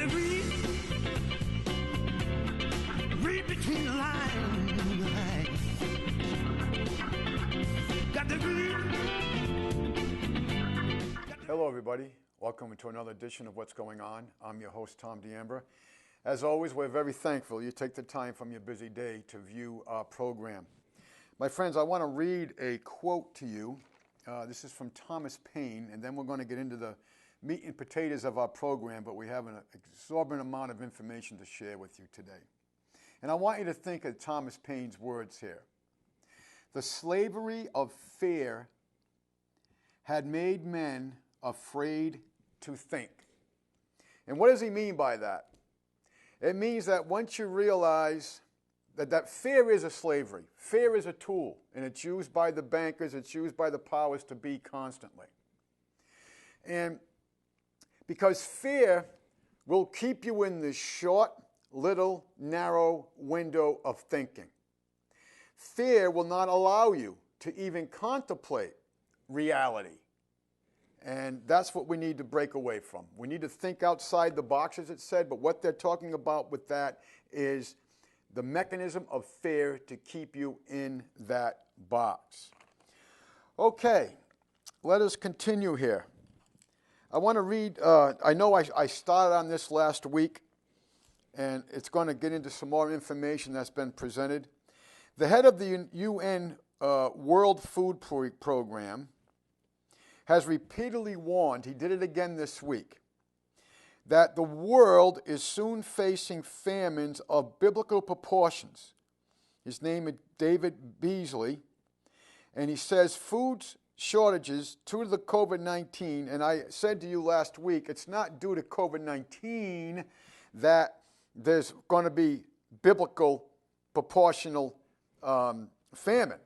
to read between the lines. Got to read. Hello, everybody. Welcome to another edition of What's Going On. I'm your host, Tom D'Ambra. As always, we're very thankful you take the time from your busy day to view our program. My friends, I want to read a quote to you. This is from Thomas Paine, and then we're going to get into the meat and potatoes of our program, but we have an exorbitant amount of information to share with you today. And I want you to think of Thomas Paine's words here. The slavery of fear had made men afraid to think. And what does he mean by that? It means that once you realize that fear is a slavery, fear is a tool, and it's used by the bankers, it's used by the powers to be constantly. And because fear will keep you in this short, little, narrow window of thinking. Fear will not allow you to even contemplate reality. And that's what we need to break away from. We need to think outside the box, as it said, but what they're talking about with that is the mechanism of fear to keep you in that box. Okay, let us continue here. I want to read, I know I started on this last week, and it's going to get into some more information that's been presented. The head of the UN World Food Program has repeatedly warned, he did it again this week, that the world is soon facing famines of biblical proportions. His name is David Beasley, and he says food shortages due to the COVID-19, and I said to you last week, it's not due to COVID-19 that there's going to be biblical proportional famine.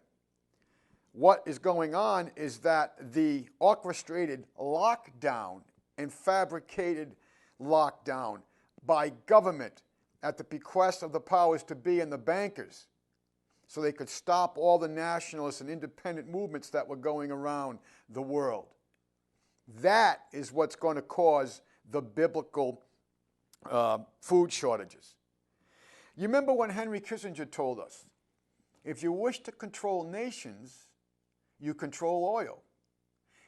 What is going on is that the orchestrated lockdown and fabricated lockdown by government at the bequest of the powers to be and the bankers, so they could stop all the nationalist and independent movements that were going around the world. That is what's going to cause the biblical food shortages. You remember when Henry Kissinger told us, if you wish to control nations, you control oil.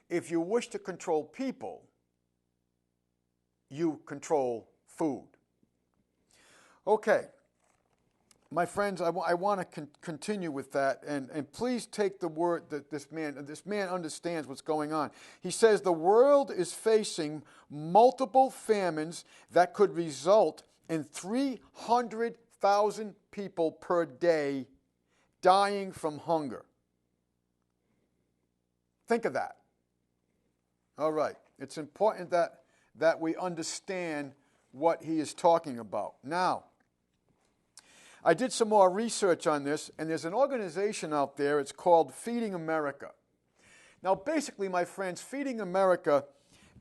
If you wish to control people, you control food. Okay, my friends, I want to continue with that, and please take the word that this man understands what's going on. He says the world is facing multiple famines that could result in 300,000 people per day dying from hunger. Think of that. All right. It's important that we understand what he is talking about. Now, I did some more research on this, and there's an organization out there. It's called Feeding America. Now, basically, my friends, Feeding America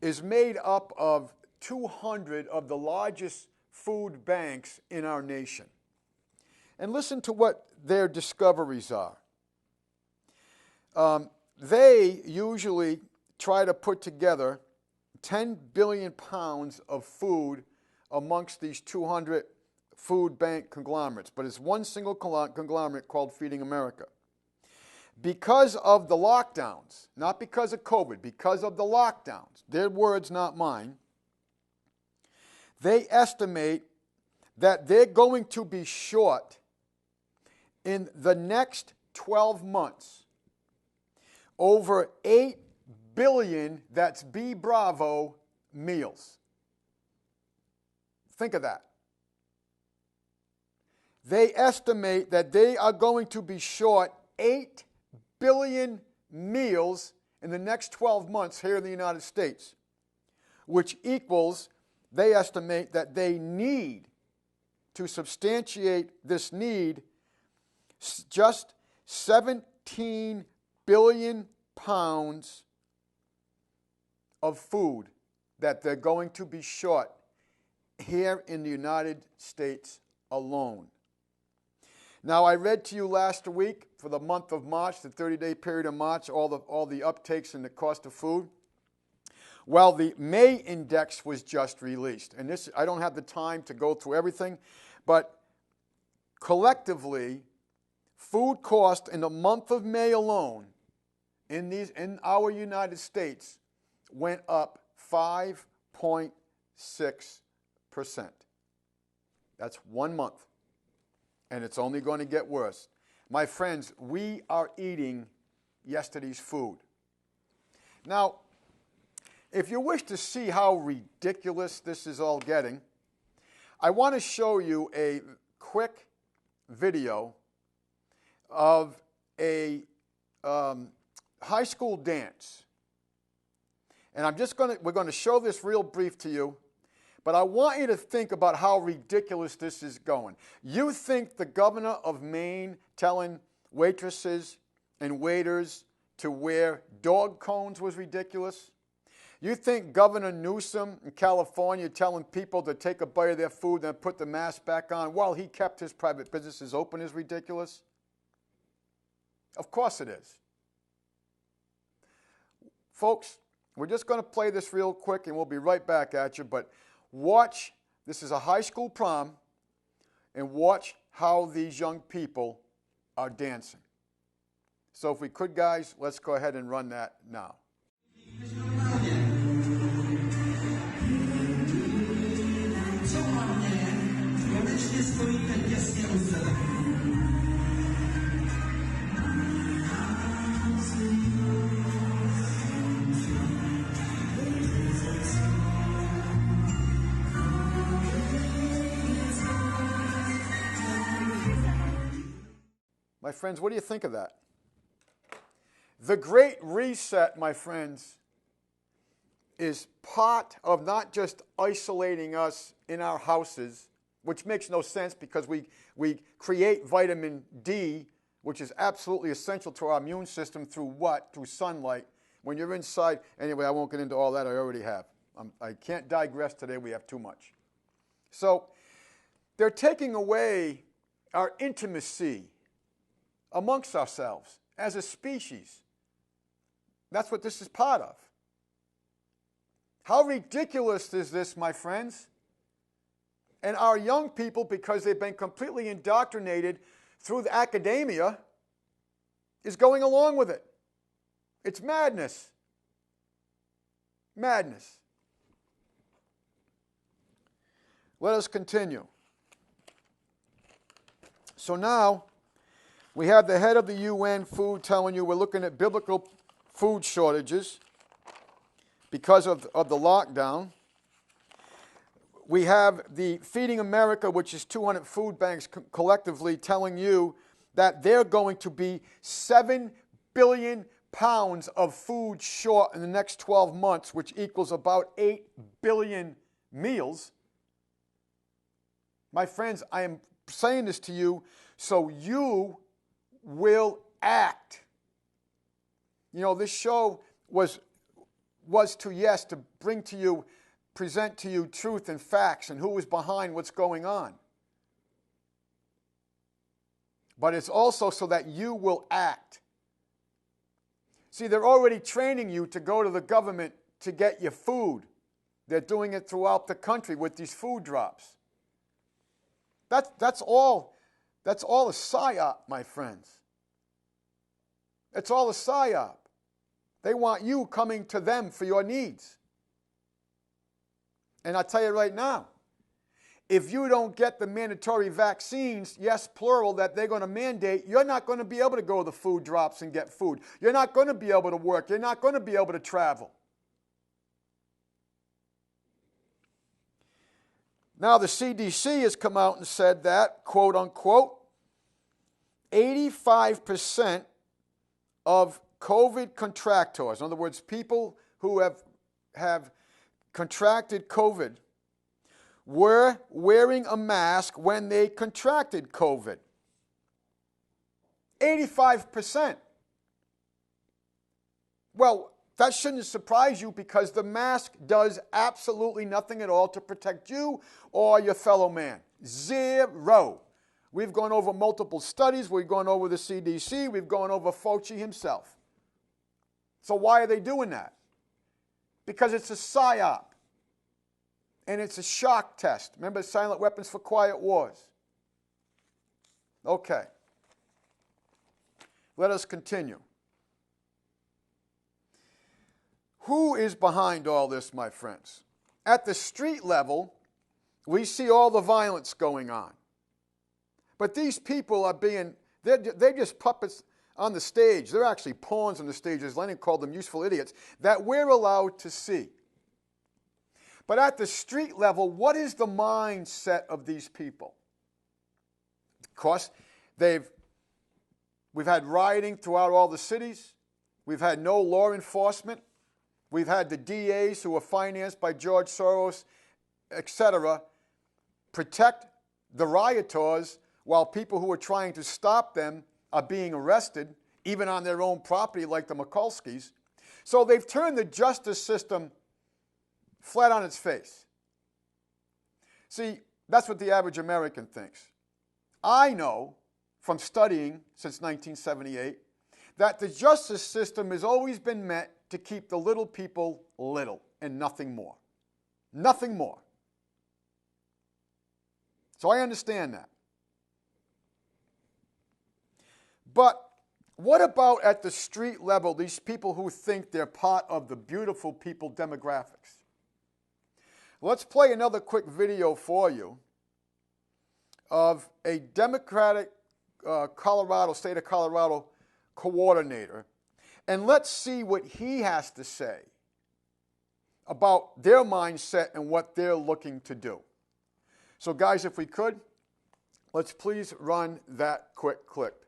is made up of 200 of the largest food banks in our nation. And listen to what their discoveries are. They usually try to put together 10 billion pounds of food amongst these 200 food bank conglomerates, but it's one single conglomerate called Feeding America. Because of the lockdowns, not because of COVID, because of the lockdowns, their words, not mine, they estimate that they're going to be short in the next 12 months over 8 billion, that's B Bravo, meals. Think of that. They estimate that they are going to be short 8 billion meals in the next 12 months here in the United States, which equals, they estimate that they need to substantiate this need just 17 billion pounds of food that they're going to be short here in the United States alone. Now, I read to you last week for the month of March, the 30-day period of March, all the uptakes in the cost of food. Well, the May index was just released. And this, I don't have the time to go through everything, but collectively, food cost in the month of May alone in our United States went up 5.6%. That's 1 month. And it's only going to get worse. My friends, we are eating yesterday's food. Now, if you wish to see how ridiculous this is all getting, I want to show you a quick video of a high school dance. And we're going to show this real brief to you, but I want you to think about how ridiculous this is going. You think the governor of Maine telling waitresses and waiters to wear dog cones was ridiculous? You think Governor Newsom in California telling people to take a bite of their food and put the mask back on while he kept his private businesses open is ridiculous? Of course it is. Folks, we're just going to play this real quick and we'll be right back at you, but watch, this is a high school prom, and watch how these young people are dancing. So if we could, guys, let's go ahead and run that now. My friends, what do you think of that? The Great Reset, my friends, is part of not just isolating us in our houses, which makes no sense because we create vitamin D, which is absolutely essential to our immune system through what? Through sunlight. When you're inside, anyway, I won't get into all that, I already have. I can't digress today, we have too much. So they're taking away our intimacy amongst ourselves as a species. That's what this is part of. How ridiculous is this, my friends? And our young people, because they've been completely indoctrinated through the academia, is going along with it. It's madness. Madness. Let us continue. So now, we have the head of the UN Food telling you we're looking at biblical food shortages because of the lockdown. We have the Feeding America, which is 200 food banks collectively, telling you that they're going to be 7 billion pounds of food short in the next 12 months, which equals about 8 billion meals. My friends, I am saying this to you so you will act. You know, this show was to bring to you, present to you truth and facts and who is behind what's going on. But it's also so that you will act. See, they're already training you to go to the government to get your food. They're doing it throughout the country with these food drops. That's all a psyop, my friends. It's all a psyop. They want you coming to them for your needs. And I tell you right now, if you don't get the mandatory vaccines, yes, plural, that they're going to mandate, you're not going to be able to go to the food drops and get food. You're not going to be able to work. You're not going to be able to travel. Now, the CDC has come out and said that, quote unquote, 85% of COVID contractors, in other words, people who have contracted COVID, were wearing a mask when they contracted COVID. 85%. Well, that shouldn't surprise you because the mask does absolutely nothing at all to protect you or your fellow man. Zero. We've gone over multiple studies. We've gone over the CDC. We've gone over Fauci himself. So why are they doing that? because it's a psyop. And it's a shock test. Remember silent weapons for quiet wars? Okay. Let us continue. Who is behind all this, my friends? At the street level, we see all the violence going on. But these people are they're just puppets on the stage. They're actually pawns on the stage, as Lenin called them, useful idiots, that we're allowed to see. But at the street level, what is the mindset of these people? Of course, we've had rioting throughout all the cities. We've had no law enforcement. We've had the DAs who are financed by George Soros, etc., protect the rioters while people who are trying to stop them are being arrested, even on their own property like the Mikulskis. So they've turned the justice system flat on its face. See, that's what the average American thinks. I know from studying since 1978 that the justice system has always been meant to keep the little people little and nothing more. Nothing more. So I understand that. But what about at the street level, these people who think they're part of the beautiful people demographics? Let's play another quick video for you of a Democratic state of Colorado coordinator, and let's see what he has to say about their mindset and what they're looking to do. So guys, if we could, let's please run that quick clip.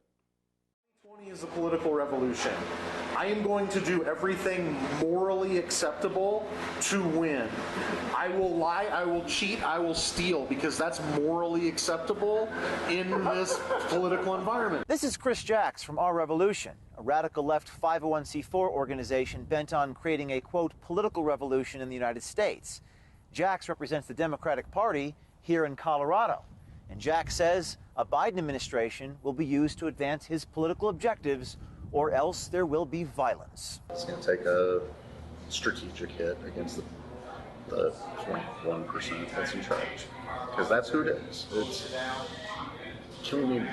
2020 is a political revolution. I am going to do everything morally acceptable to win. I will lie, I will cheat, I will steal, because that's morally acceptable in this political environment. This is Chris Jacks from Our Revolution, a radical left 501c4 organization bent on creating a, quote, political revolution in the United States. Jacks represents the Democratic Party here in Colorado. And Jacks says a Biden administration will be used to advance his political objectives, or else there will be violence. It's going to take a strategic hit against the 0.1% that's in charge, because that's who it is. It's killing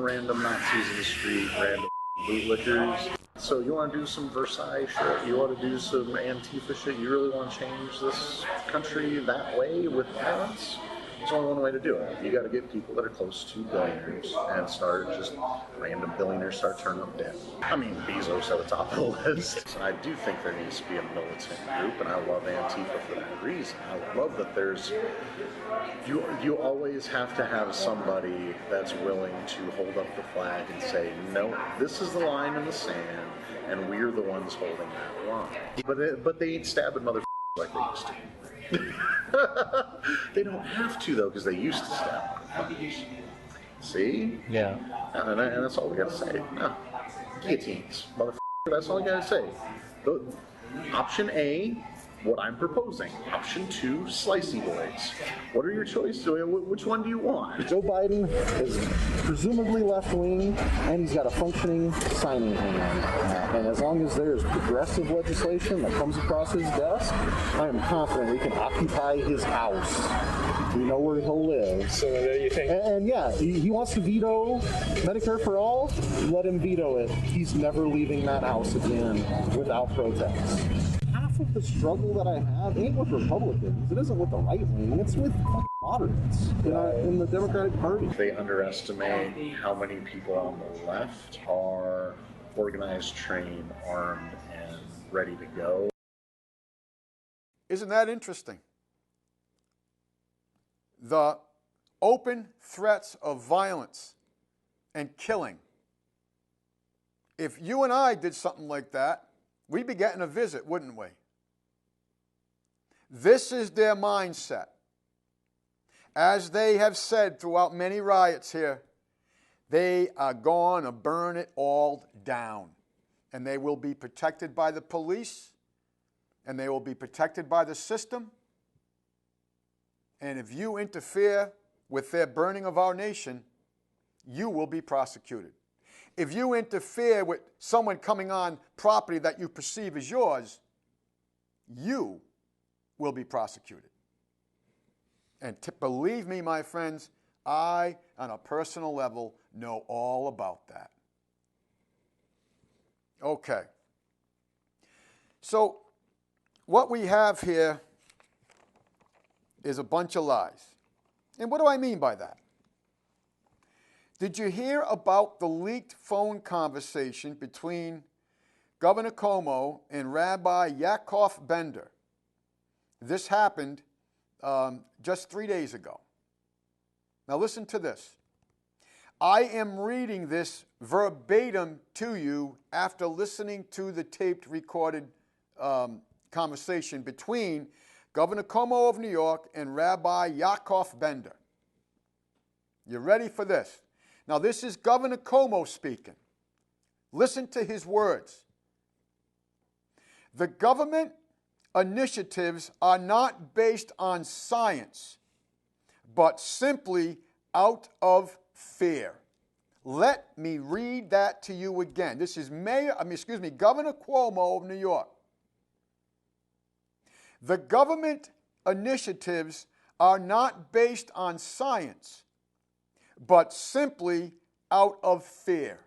random Nazis in the street, random bootlickers. So you want to do some Versailles shit, you want to do some Antifa shit, you really want to change this country that way with violence? There's only one way to do it. You got to get people that are close to billionaires and start just random billionaires start turning up debt. I mean, Bezos at the top of the list. And I do think there needs to be a militant group, and I love Antifa for that reason. I love that there's, you always have to have somebody that's willing to hold up the flag and say, no, this is the line in the sand, and we're the ones holding that line. But they ain't stabbing motherfuckers like they used to. They don't have to, though, because they used to stab. See? Yeah. And that's all we got to say. No. Guillotines. Motherfucker, that's all I got to say. Option A, what I'm proposing. Option 2, slicey boys. What are your choices? Which one do you want? Joe Biden is presumably left-wing, and he's got a functioning signing hand. And as long as there's progressive legislation that comes across his desk, I am confident we can occupy his house. We know where he'll live. So there you think? And yeah, he wants to veto Medicare for all. Let him veto it. He's never leaving that house again without protest. Half of the struggle that I have ain't with Republicans. It isn't with the right wing. It's with moderates in the Democratic Party. They underestimate how many people on the left are organized, trained, armed, and ready to go. Isn't that interesting? The open threats of violence and killing. If you and I did something like that, we'd be getting a visit, wouldn't we? This is their mindset. As they have said throughout many riots here, they are going to burn it all down. And they will be protected by the police, and they will be protected by the system. And if you interfere with their burning of our nation, you will be prosecuted. If you interfere with someone coming on property that you perceive as yours, you will be prosecuted. And believe me, my friends, I, on a personal level, know all about that. Okay. So, what we have here is a bunch of lies. And what do I mean by that? Did you hear about the leaked phone conversation between Governor Cuomo and Rabbi Yaakov Bender? This happened just 3 days ago. Now listen to this. I am reading this verbatim to you after listening to the taped recorded conversation between Governor Cuomo of New York and Rabbi Yaakov Bender. You ready for this? Now this is Governor Cuomo speaking. Listen to his words. The government initiatives are not based on science, but simply out of fear. Let me read that to you again. This is Governor Cuomo of New York. The government initiatives are not based on science, but simply out of fear.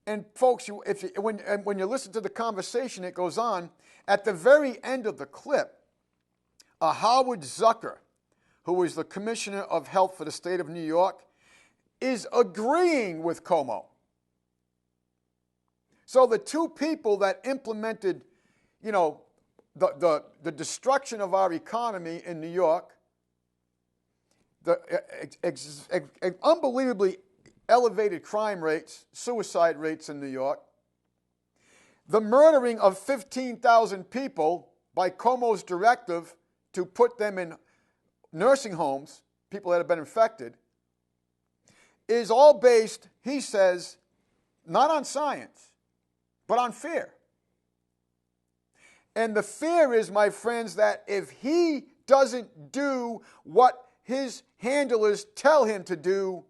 And folks, when you listen to the conversation, it goes on. At the very end of the clip, Howard Zucker, who is the Commissioner of Health for the state of New York, is agreeing with Cuomo. So the two people that implemented, the destruction of our economy in New York, the unbelievably elevated crime rates, suicide rates in New York, the murdering of 15,000 people by Cuomo's directive to put them in nursing homes, people that have been infected, is all based, he says, not on science, but on fear. And the fear is, my friends, that if he doesn't do what his handlers tell him to do,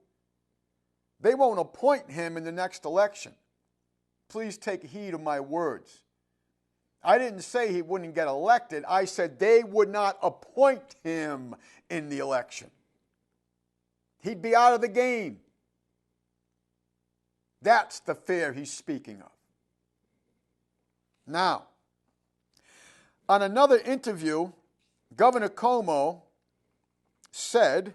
they won't appoint him in the next election. Please take heed of my words. I didn't say he wouldn't get elected. I said they would not appoint him in the election. He'd be out of the game. That's the fear he's speaking of. Now, on another interview, Governor Cuomo said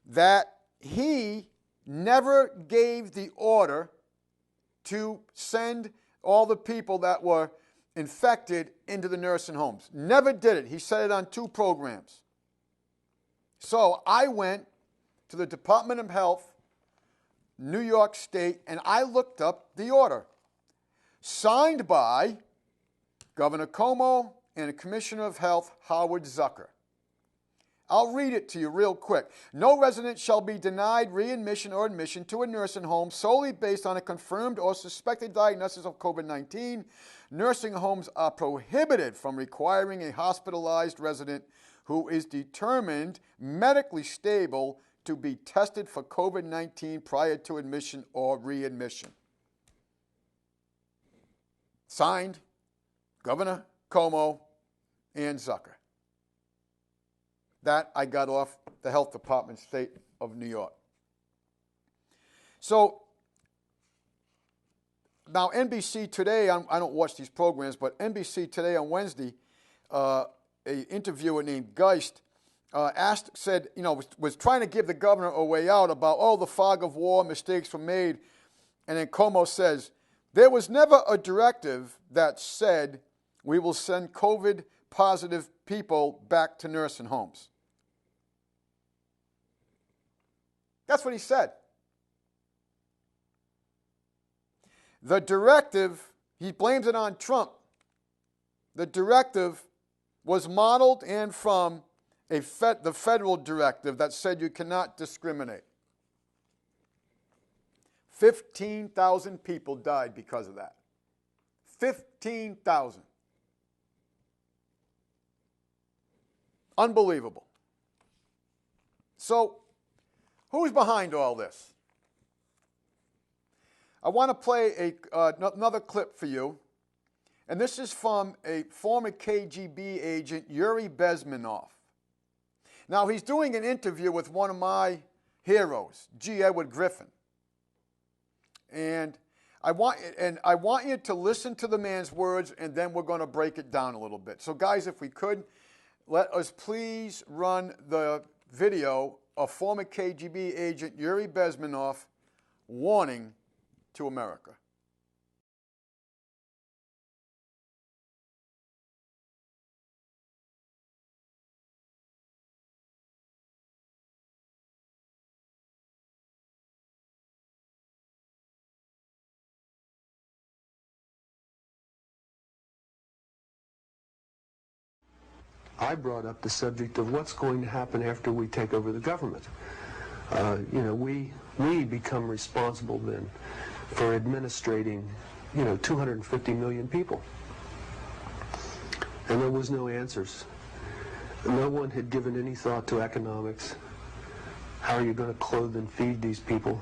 that he never gave the order to send all the people that were infected into the nursing homes. Never did it. He said it on 2 programs. So I went to the Department of Health, New York State, and I looked up the order. Signed by Governor Cuomo and the Commissioner of Health, Howard Zucker. I'll read it to you real quick. No resident shall be denied readmission or admission to a nursing home solely based on a confirmed or suspected diagnosis of COVID-19. Nursing homes are prohibited from requiring a hospitalized resident who is determined medically stable to be tested for COVID-19 prior to admission or readmission. Signed, Governor Cuomo and Zucker. That I got off the Health Department, State of New York. So now NBC Today, I don't watch these programs, but NBC Today on Wednesday, an interviewer named Geist was trying to give the governor a way out about, the fog of war, mistakes were made. And then Cuomo says, there was never a directive that said we will send COVID positive people back to nursing homes. That's what he said. The directive, he blames it on Trump. The directive was modeled and from the federal directive that said you cannot discriminate. 15,000 people died because of that. 15,000. Unbelievable. So, who's behind all this? I want to play another clip for you And this is from a former KGB agent, Yuri Bezmenov. Now, he's doing an interview with one of my heroes, G. Edward Griffin. And I want you to listen to the man's words, and then we're going to break it down a little bit. So, guys, if we could, let us please run the video of former KGB agent Yuri Bezmenov warning to America. I brought up the subject of what's going to happen after we take over the government. We become responsible then for administrating, 250 million people. And there was no answers. No one had given any thought to economics. How are you going to clothe and feed these people?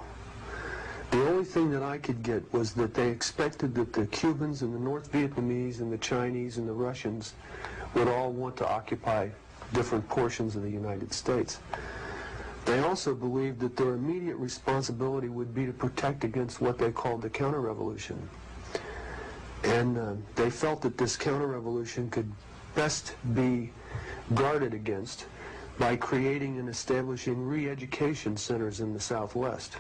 The only thing that I could get was that they expected that the Cubans and the North Vietnamese and the Chinese and the Russians would all want to occupy different portions of the United States. They also believed that their immediate responsibility would be to protect against what they called the counter-revolution. And they felt that this counter-revolution could best be guarded against by creating and establishing re-education centers in the Southwest,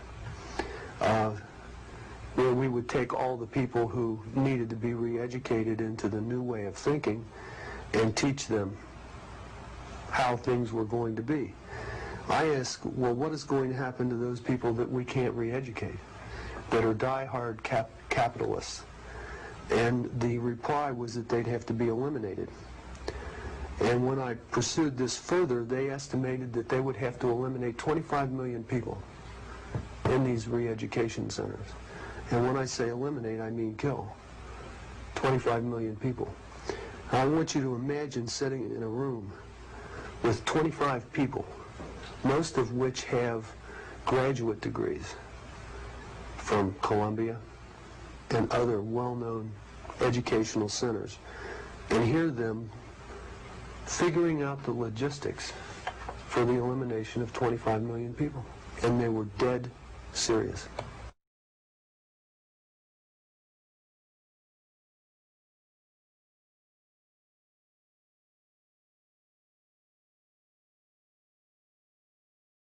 where we would take all the people who needed to be re-educated into the new way of thinking and teach them how things were going to be. I asked, well, what is going to happen to those people that we can't re-educate, that are die-hard capitalists? And the reply was that they'd have to be eliminated. And when I pursued this further, they estimated that they would have to eliminate 25 million people in these re-education centers. And when I say eliminate, I mean kill. 25 million people. I want you to imagine sitting in a room with 25 people, most of which have graduate degrees from Columbia and other well-known educational centers, and hear them figuring out the logistics for the elimination of 25 million people. And they were dead serious.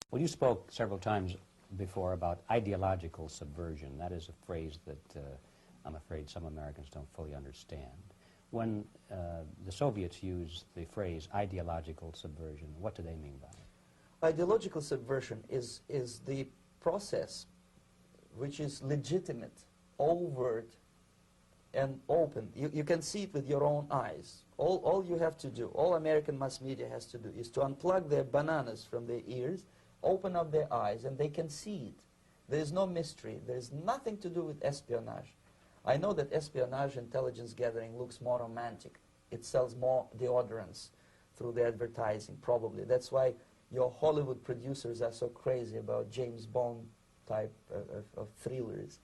Well, you spoke several times before about ideological subversion. That is a phrase that I'm afraid some Americans don't fully understand. When the Soviets used the phrase ideological subversion, what do they mean by it? Ideological subversion is the process which is legitimate, overt, and open. You can see it with your own eyes. All you have to do, all American mass media has to do, is to unplug their bananas from their ears, open up their eyes, and they can see it. There is no mystery. There is nothing to do with espionage. I know that espionage intelligence gathering looks more romantic. It sells more deodorants through the advertising, probably. That's why your Hollywood producers are so crazy about James Bond type of thrillers.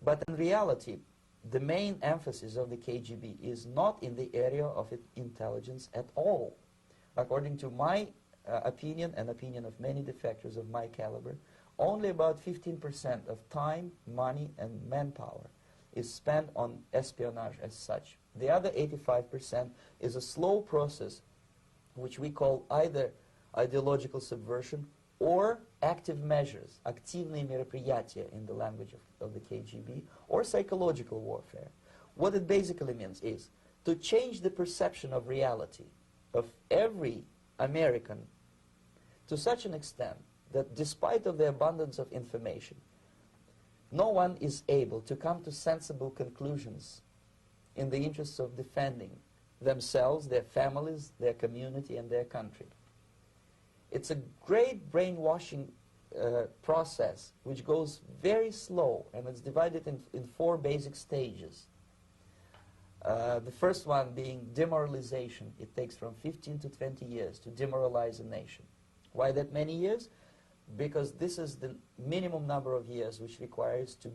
But in reality, the main emphasis of the KGB is not in the area of intelligence at all. According to my opinion and opinion of many defectors of my caliber, only about 15% of time, money, and manpower is spent on espionage as such. The other 85% is a slow process which we call either ideological subversion or active measures, активные мероприятия in the language of the KGB, or psychological warfare. What it basically means is to change the perception of reality of every American to such an extent that despite of the abundance of information, no one is able to come to sensible conclusions in the interests of defending themselves, their families, their community, and their country. It's a great brainwashing process which goes very slow, and it's divided in 4 basic stages. The first one being demoralization. It takes from 15 to 20 years to demoralize a nation. Why that many years? Because this is the minimum number of years which requires to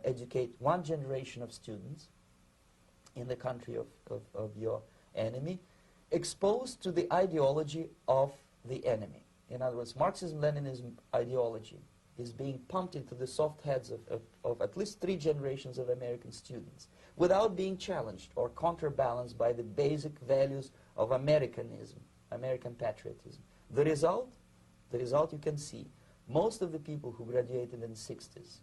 educate one generation of students in the country of your enemy, exposed to the ideology of the enemy. In other words, Marxism-Leninism ideology is being pumped into the soft heads of at least 3 generations of American students without being challenged or counterbalanced by the basic values of Americanism, American patriotism. The result you can see. Most of the people who graduated in the 60s,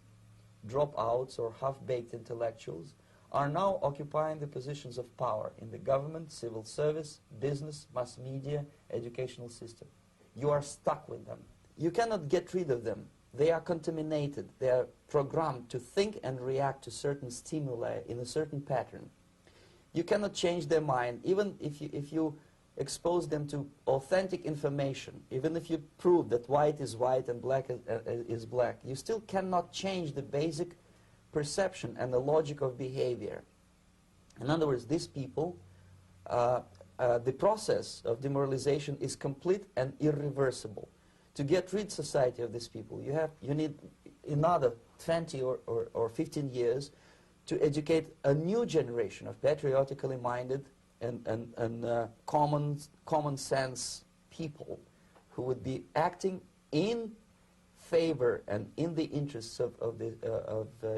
dropouts or half-baked intellectuals, are now occupying the positions of power in the government, civil service, business, mass media, educational system. You are stuck with them. You cannot get rid of them. They are contaminated. They are programmed to think and react to certain stimuli in a certain pattern. You cannot change their mind, even if you expose them to authentic information, even if you prove that white is white and black is black. You still cannot change the basic perception and the logic of behavior. In other words, these people, the process of demoralization is complete and irreversible. To get rid society of these people, you need another 20 or 15 years to educate a new generation of patriotically minded and common sense people who would be acting in favor and in the interests of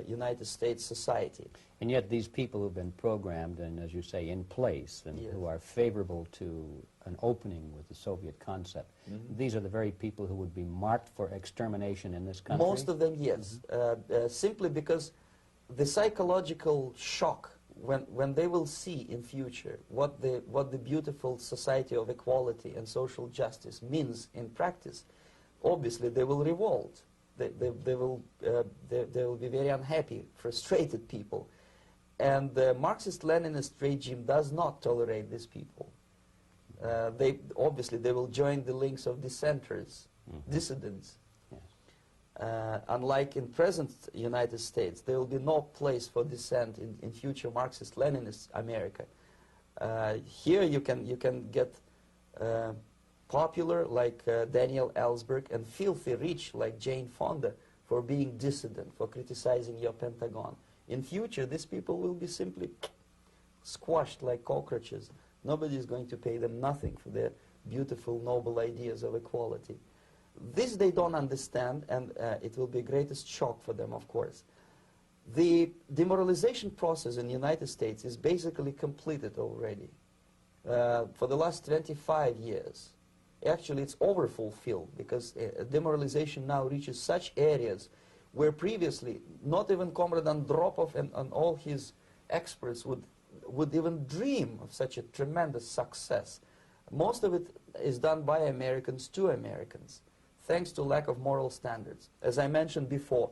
United States society. And yet these people who've been programmed and, as you say, in place and Yes. who are favorable to an opening with the Soviet concept, these are the very people who would be marked for extermination in this country? Most of them, yes. Simply because the psychological shock when they will see in future what the beautiful society of equality and social justice means in practice, obviously they will revolt. They will be very unhappy, frustrated people. And the Marxist-Leninist regime does not tolerate these people. Obviously they will join the links of dissenters, dissidents. Unlike in present United States, there will be no place for dissent in future Marxist-Leninist America. Here you can get popular like Daniel Ellsberg and filthy rich like Jane Fonda for being dissident, for criticizing your Pentagon. In future, these people will be simply squashed like cockroaches. Nobody is going to pay them nothing for their beautiful, noble ideas of equality. This they don't understand, and it will be greatest shock for them, of course. The demoralization process in the United States is basically completed already. For the last 25 years. Actually, it's overfulfilled because demoralization now reaches such areas where previously not even Comrade Andropov and all his experts would even dream of such a tremendous success. Most of it is done by Americans to Americans, thanks to lack of moral standards. As I mentioned before,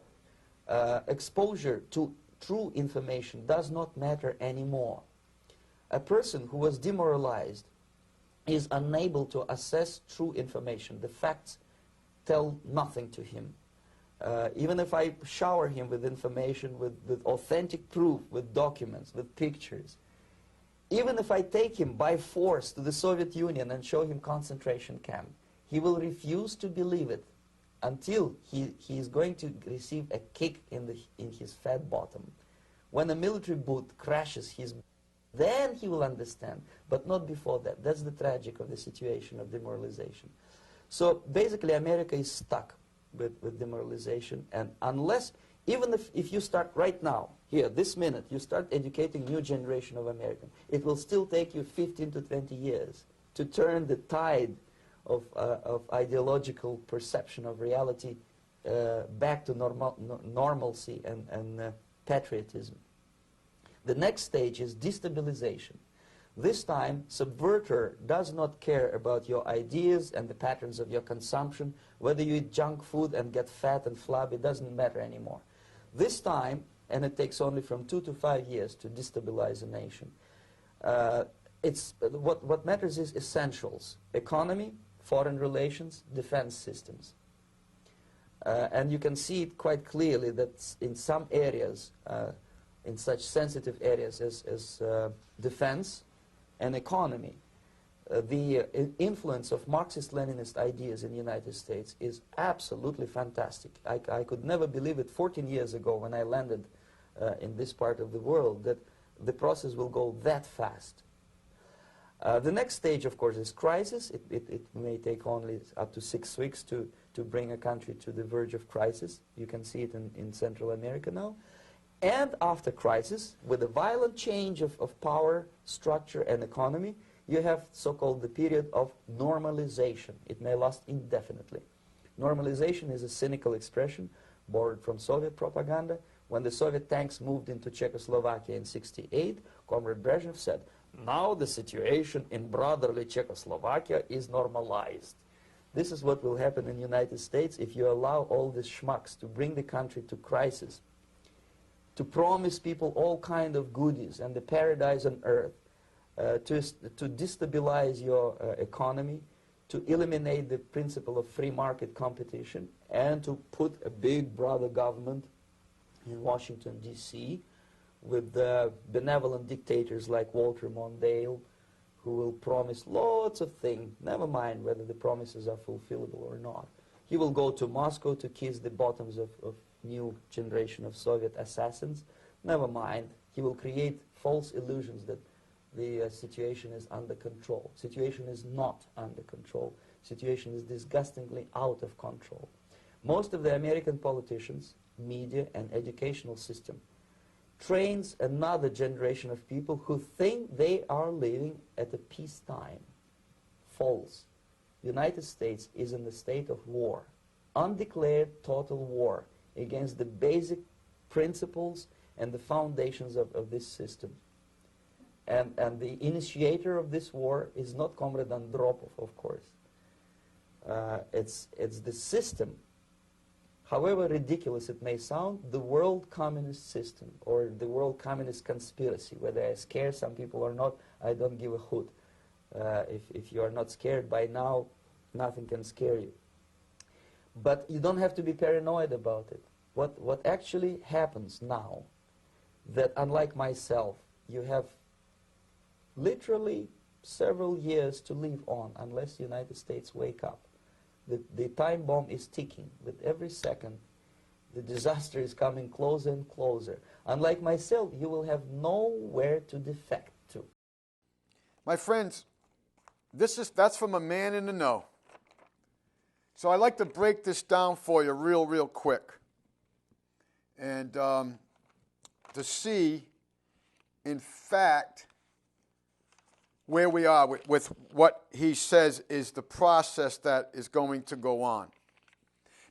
exposure to true information does not matter anymore. A person who was demoralized is unable to assess true information. The facts tell nothing to him. Even if I shower him with information, with authentic proof, with documents, with pictures, even if I take him by force to the Soviet Union and show him concentration camp, he will refuse to believe it until he is going to receive a kick in his fat bottom. When a military boot crashes his, then he will understand, but not before that. That's the tragic of the situation of demoralization. So basically America is stuck with demoralization, and unless, even if you start right now, here, this minute, you start educating new generation of Americans, it will still take you 15 to 20 years to turn the tide of ideological perception of reality back to normalcy and patriotism. The next stage is destabilization. This time, subverter does not care about your ideas and the patterns of your consumption. Whether you eat junk food and get fat and flabby, it doesn't matter anymore. This time, and it takes only from 2 to 5 years to destabilize a nation, what matters is essentials: economy, foreign relations, defense systems. And you can see it quite clearly that in some areas, in such sensitive areas as defense and economy, the influence of Marxist-Leninist ideas in the United States is absolutely fantastic. I could never believe it 14 years ago when I landed in this part of the world, that the process will go that fast. The next stage, of course, is crisis. It may take only up to 6 weeks to bring a country to the verge of crisis. You can see it in Central America now. And after crisis, with a violent change of power, structure, and economy, you have so-called the period of normalization. It may last indefinitely. Normalization is a cynical expression borrowed from Soviet propaganda. When the Soviet tanks moved into Czechoslovakia in '68, Comrade Brezhnev said, now the situation in brotherly Czechoslovakia is normalized. This is what will happen in the United States if you allow all these schmucks to bring the country to crisis, to promise people all kind of goodies and the paradise on earth, to destabilize your economy, to eliminate the principle of free market competition, and to put a big brother government in Washington, D.C., with benevolent dictators like Walter Mondale, who will promise lots of things, never mind whether the promises are fulfillable or not. He will go to Moscow to kiss the bottoms of new generation of Soviet assassins, never mind. He will create false illusions that the situation is under control. Situation is not under control. Situation is disgustingly out of control. Most of the American politicians, media, and educational system trains another generation of people who think they are living at a peacetime. False. The United States is in the state of war, undeclared total war against the basic principles and the foundations of this system. And the initiator of this war is not Comrade Andropov, of course. It's the system. However ridiculous it may sound, the world communist system or the world communist conspiracy, whether I scare some people or not, I don't give a hoot. If you are not scared by now, nothing can scare you. But you don't have to be paranoid about it. What actually happens now, that unlike myself, you have literally several years to live on unless the United States wake up. The time bomb is ticking. With every second, the disaster is coming closer and closer. Unlike myself, you will have nowhere to defect to. My friends, that's from a man in the know. So I'd like to break this down for you real quick. And to see, in fact, where we are with what he says is the process that is going to go on.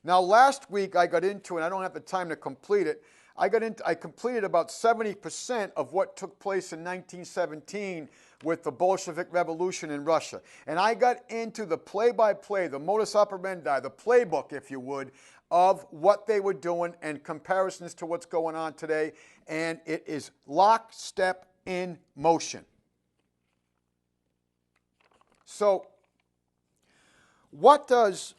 Now, last week I got into, and I don't have the time to complete it, I completed about 70% of what took place in 1917 with the Bolshevik Revolution in Russia. And I got into the play-by-play, the modus operandi, the playbook, if you would, of what they were doing and comparisons to what's going on today. And it is lockstep in motion. So, what does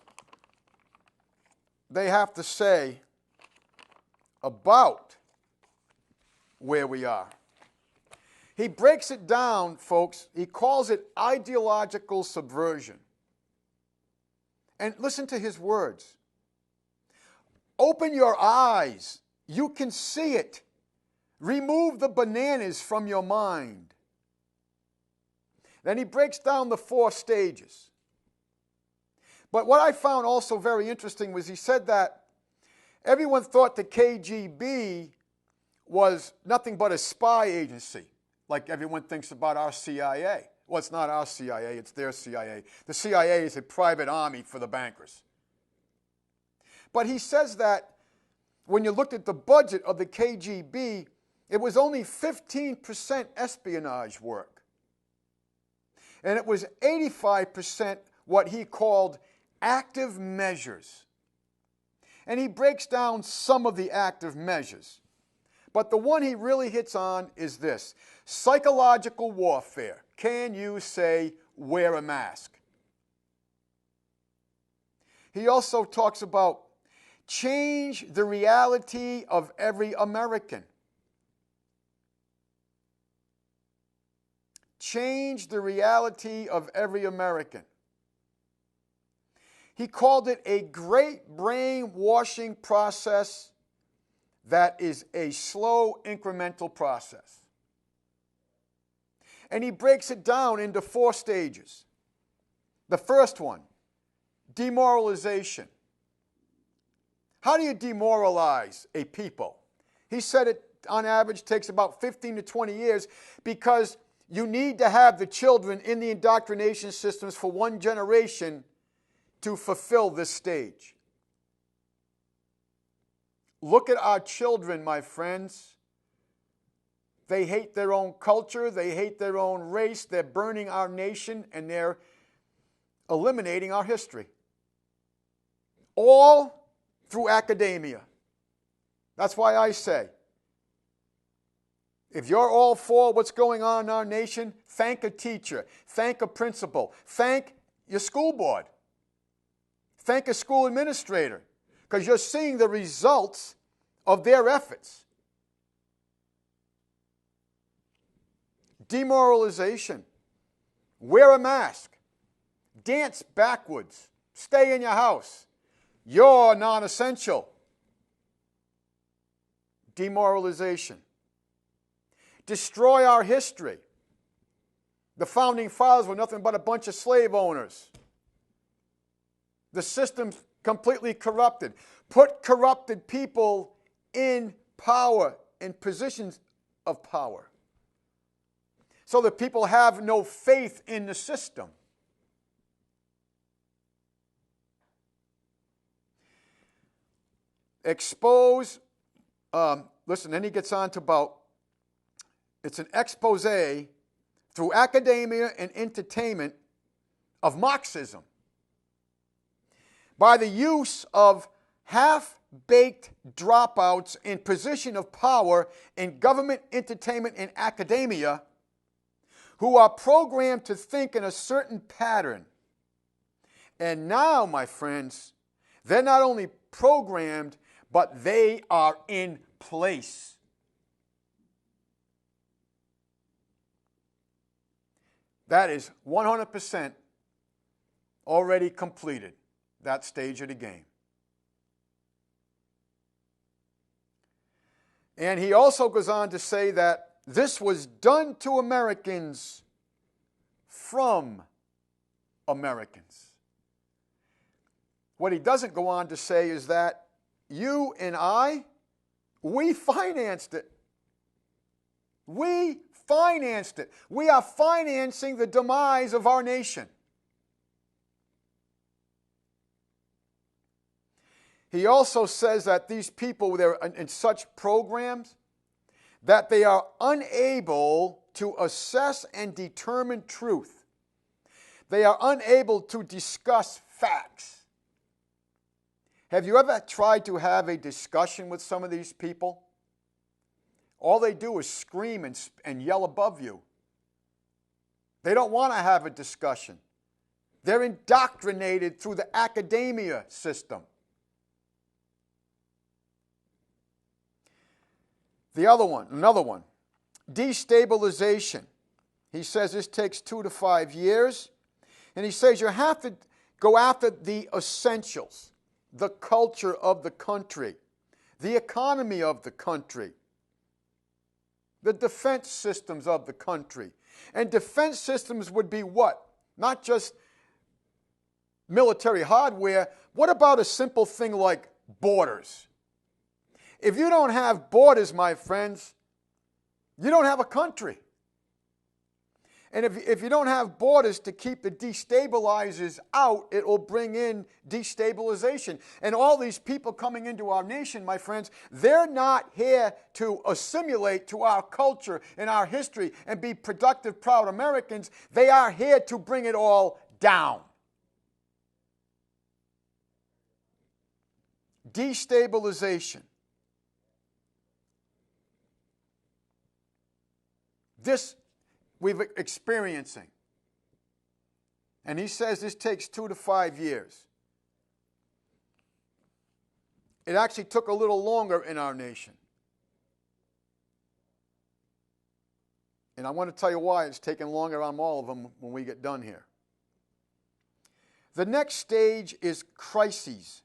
they have to say about where we are? He breaks it down, folks. He calls it ideological subversion. And listen to his words. Open your eyes. You can see it. Remove the bananas from your mind. Then he breaks down the 4 stages. But what I found also very interesting was he said that everyone thought the KGB was nothing but a spy agency, like everyone thinks about our CIA. Well, it's not our CIA, it's their CIA. The CIA is a private army for the bankers. But he says that when you looked at the budget of the KGB, it was only 15% espionage work. And it was 85% what he called active measures. And he breaks down some of the active measures. But the one he really hits on is this: psychological warfare. Can you say, wear a mask? He also talks about change the reality of every American. Change the reality of every American. He called it a great brainwashing process that is a slow, incremental process. And he breaks it down into 4 stages. The first one, demoralization. How do you demoralize a people? He said it on average takes about 15 to 20 years because you need to have the children in the indoctrination systems for 1 generation to fulfill this stage. Look at our children, my friends. They hate their own culture. They hate their own race. They're burning our nation, and they're eliminating our history. All through academia. That's why I say, if you're all for what's going on in our nation, thank a teacher, thank a principal, thank your school board, thank a school administrator, because you're seeing the results of their efforts. Demoralization. Wear a mask. Dance backwards. Stay in your house. You're non-essential. Demoralization. Destroy our history. The founding fathers were nothing but a bunch of slave owners. The system's completely corrupted. Put corrupted people in power, in positions of power, so that people have no faith in the system. Expose, listen, then he gets on to about, it's an expose through academia and entertainment of Marxism by the use of half-baked dropouts in position of power in government, entertainment, and academia who are programmed to think in a certain pattern. And now, my friends, they're not only programmed, but they are in place. That is 100% already completed, that stage of the game. And he also goes on to say that this was done to Americans from Americans. What he doesn't go on to say is that you and I, we financed it. We financed it. We are financing the demise of our nation. He also says that these people, they're in such programs that they are unable to assess and determine truth. They are unable to discuss facts. Have you ever tried to have a discussion with some of these people? All they do is scream and yell above you. They don't want to have a discussion. They're indoctrinated through the academia system. Another one, destabilization. He says this takes 2 to 5 years. And he says you have to go after the essentials, the culture of the country, the economy of the country, the defense systems of the country. And defense systems would be what? Not just military hardware. What about a simple thing like borders? If you don't have borders, my friends, you don't have a country. And if you don't have borders to keep the destabilizers out, it will bring in destabilization. And all these people coming into our nation, my friends, they're not here to assimilate to our culture and our history and be productive, proud Americans. They are here to bring it all down. Destabilization. This we've experiencing. And he says this takes 2 to 5 years. It actually took a little longer in our nation. And I want to tell you why it's taking longer on all of them when we get done here. The next stage is crises.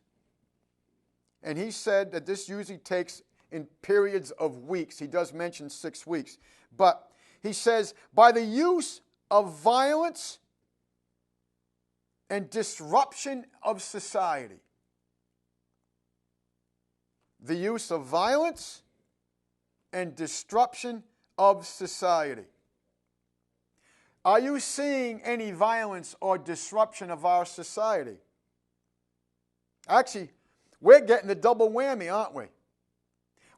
And he said that this usually takes in periods of weeks. He does mention 6 weeks. But he says, by the use of violence and disruption of society. The use of violence and disruption of society. Are you seeing any violence or disruption of our society? Actually, we're getting the double whammy, aren't we?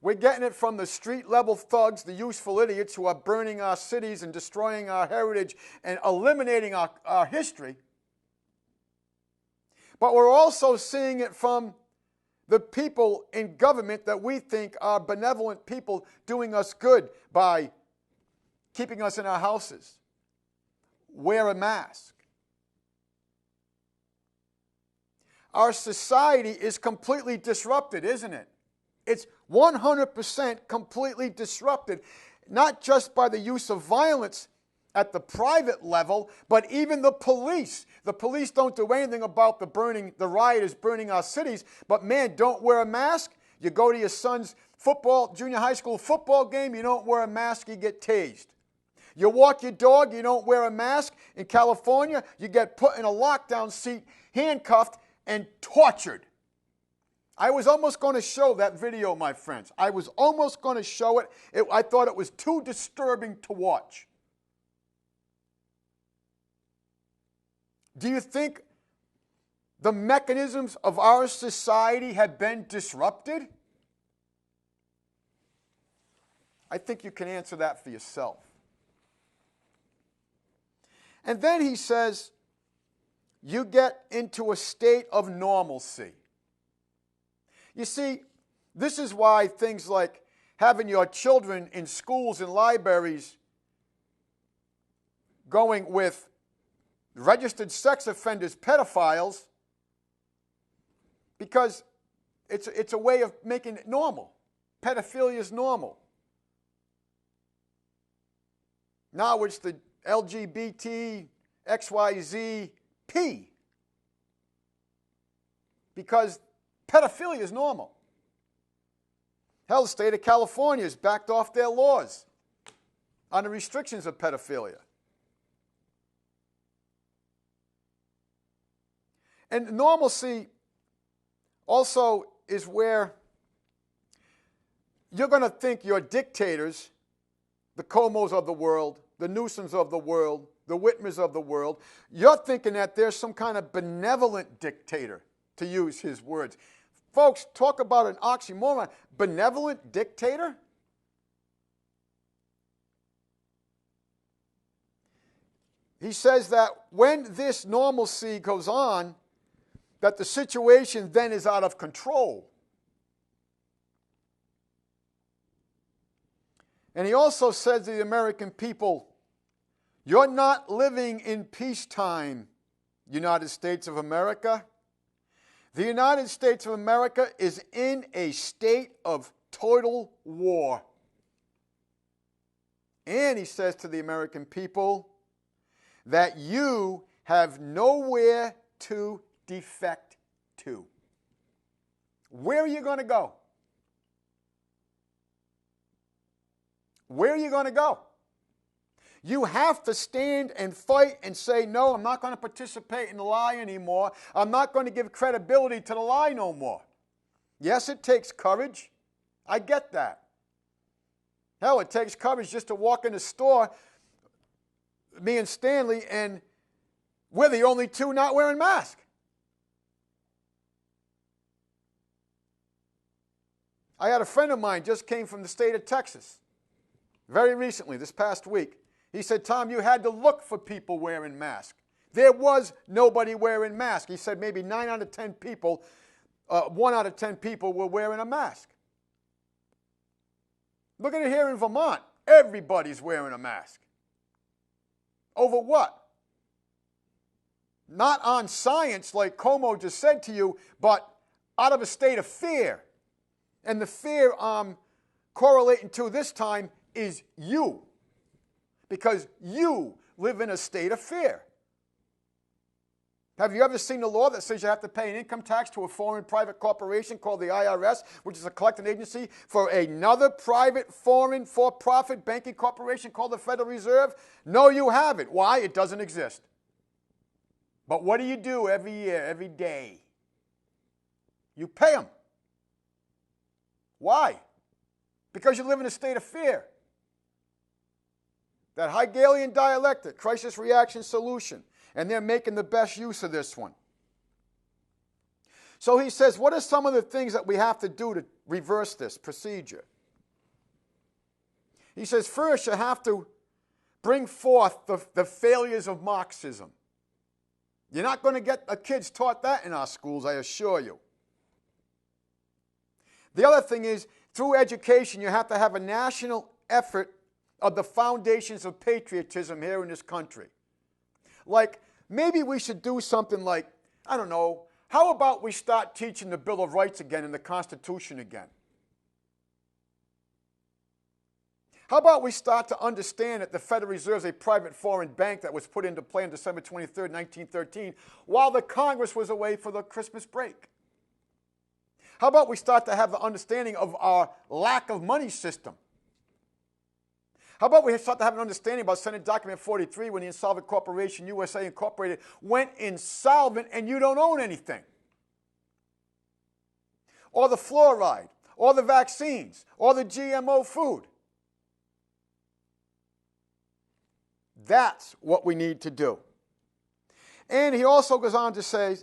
We're getting it from the street-level thugs, the useful idiots who are burning our cities and destroying our heritage and eliminating our history. But we're also seeing it from the people in government that we think are benevolent people doing us good by keeping us in our houses. Wear a mask. Our society is completely disrupted, isn't it? It's 100% completely disrupted, not just by the use of violence at the private level, but even the police. The police don't do anything about the rioters burning our cities, but man, don't wear a mask. You go to your son's junior high school football game, you don't wear a mask, you get tased. You walk your dog, you don't wear a mask. In California, you get put in a lockdown seat, handcuffed, and tortured. I was almost going to show that video, my friends. I was almost going to show it. I thought it was too disturbing to watch. Do you think the mechanisms of our society have been disrupted? I think you can answer that for yourself. And then he says, you get into a state of normalcy. You see, this is why things like having your children in schools and libraries going with registered sex offenders, pedophiles, because it's a way of making it normal. Pedophilia is normal. Now it's the LGBT XYZP, because pedophilia is normal. Hell, the state of California has backed off their laws on the restrictions of pedophilia. And normalcy also is where you're going to think your dictators, the Comos of the world, the Newsoms of the world, the Whitmers of the world, you're thinking that there's some kind of benevolent dictator, to use his words. Folks, talk about an oxymoron. Benevolent dictator? He says that when this normalcy goes on, that the situation then is out of control. And he also says to the American people, you're not living in peacetime, United States of America. The United States of America is in a state of total war. And he says to the American people that you have nowhere to defect to. Where are you going to go? Where are you going to go? You have to stand and fight and say, no, I'm not going to participate in the lie anymore. I'm not going to give credibility to the lie no more. Yes, it takes courage. I get that. Hell, it takes courage just to walk in the store, me and Stanley, and we're the only two not wearing masks. I had a friend of mine just came from the state of Texas very recently, this past week. He said, Tom, you had to look for people wearing masks. There was nobody wearing masks. He said maybe 9 out of 10 people, 1 out of 10 people were wearing a mask. Look at it here in Vermont. Everybody's wearing a mask. Over what? Not on science like Como just said to you, but out of a state of fear. And the fear I'm correlating to this time is you. Because you live in a state of fear. Have you ever seen the law that says you have to pay an income tax to a foreign private corporation called the IRS, which is a collecting agency for another private foreign for-profit banking corporation called the Federal Reserve? No, you haven't. Why? It doesn't exist. But what do you do every year, every day? You pay them. Why? Because you live in a state of fear. That Hegelian dialectic, crisis, reaction, solution. And they're making the best use of this one. So he says, what are some of the things that we have to do to reverse this procedure? He says, first, you have to bring forth the failures of Marxism. You're not going to get the kids taught that in our schools, I assure you. The other thing is, through education, you have to have a national effort of the foundations of patriotism here in this country. Like, maybe we should do something like, I don't know, how about we start teaching the Bill of Rights again and the Constitution again? How about we start to understand that the Federal Reserve is a private foreign bank that was put into play on December 23rd, 1913, while the Congress was away for the Christmas break? How about we start to have the understanding of our lack of money system? How about we start to have an understanding about Senate Document 43 when the Insolvent Corporation USA Incorporated went insolvent and you don't own anything? Or the fluoride, or the vaccines, or the GMO food. That's what we need to do. And he also goes on to say,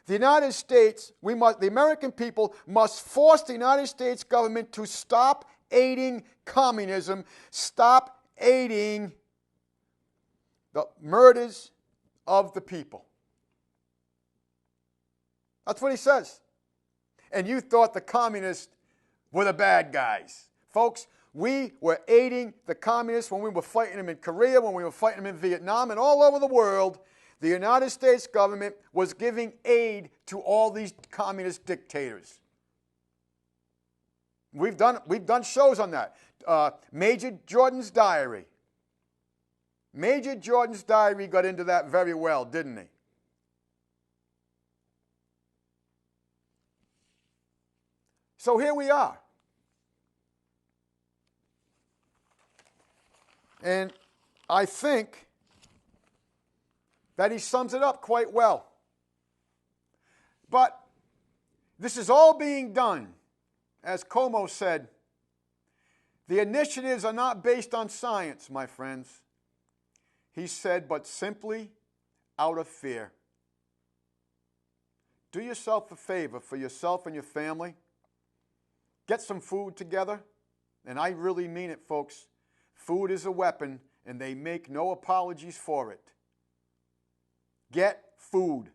the United States, the American people must force the United States government to stop aiding communism, stop aiding the murders of the people. That's what he says. And you thought the communists were the bad guys. Folks, we were aiding the communists when we were fighting them in Korea, when we were fighting them in Vietnam, and all over the world. The United States government was giving aid to all these communist dictators. We've done shows on that. Major Jordan's Diary. Major Jordan's Diary got into that very well, didn't he? So here we are. And I think that he sums it up quite well. But this is all being done, as Como said, the initiatives are not based on science, my friends. He said, but simply out of fear. Do yourself a favor for yourself and your family. Get some food together. And I really mean it, folks. Food is a weapon, and they make no apologies for it. Get food.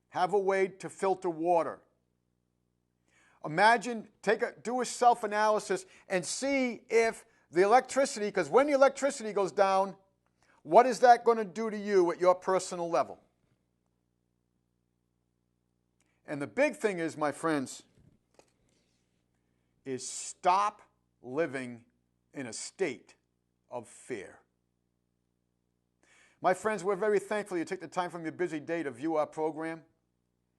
Have a way to filter water. Imagine, do a self-analysis and see if the electricity, because when the electricity goes down, what is that going to do to you at your personal level? And the big thing is, my friends, is stop living in a state of fear. My friends, we're very thankful you take the time from your busy day to view our program.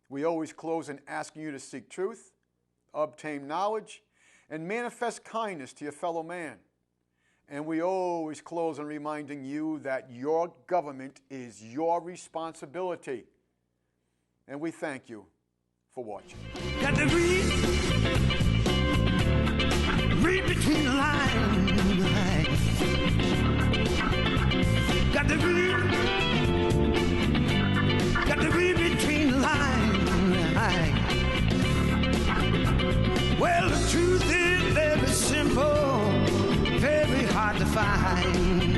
We always close in asking you to seek truth, obtain knowledge, and manifest kindness to your fellow man. And we always close in reminding you that your government is your responsibility. And we thank you for watching. Got to read between the lines. Got to read between the lines. Well, the truth is very simple, very hard to find.